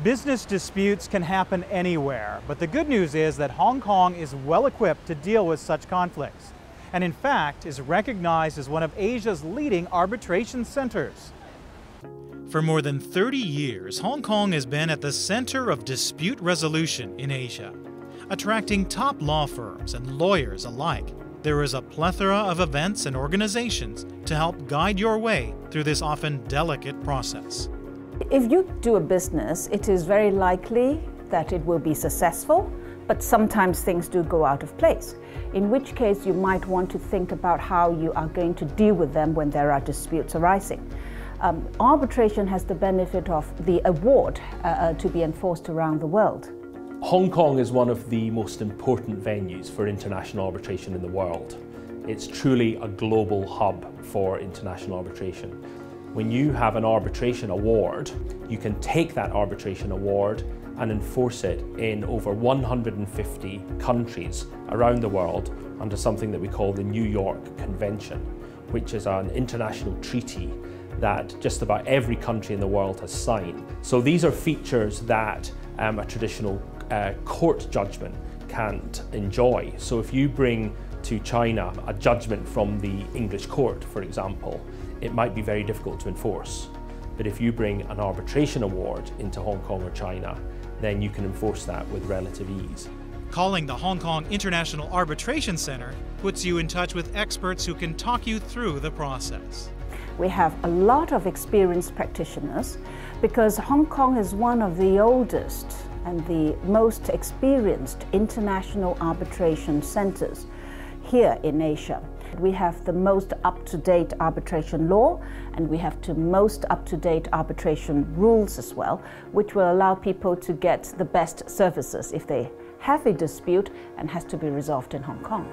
Business disputes can happen anywhere, but the good news is that Hong Kong is well equipped to deal with such conflicts, and in fact is recognized as one of Asia's leading arbitration centers. For more than 30 years, Hong Kong has been at the center of dispute resolution in Asia, attracting top law firms and lawyers alike. There is a plethora of events and organizations to help guide your way through this often delicate process. If you do a business, it is very likely that it will be successful, but sometimes things do go out of place, in which case you might want to think about how you are going to deal with them when there are disputes arising. Arbitration has the benefit of the award to be enforced around the world. Hong Kong is one of the most important venues for international arbitration in the world. It's truly a global hub for international arbitration. When you have an arbitration award, you can take that arbitration award and enforce it in over 150 countries around the world under something that we call the New York Convention, which is an international treaty that just about every country in the world has signed. So these are features that a traditional court judgment can't enjoy. So if you bring to China a judgment from the English court, for example, it might be very difficult to enforce. But if you bring an arbitration award into Hong Kong or China, then you can enforce that with relative ease. Calling the Hong Kong International Arbitration Center puts you in touch with experts who can talk you through the process. We have a lot of experienced practitioners because Hong Kong is one of the oldest and the most experienced international arbitration centers here in Asia. We have the most up-to-date arbitration law, and we have the most up-to-date arbitration rules as well, which will allow people to get the best services if they have a dispute and has to be resolved in Hong Kong.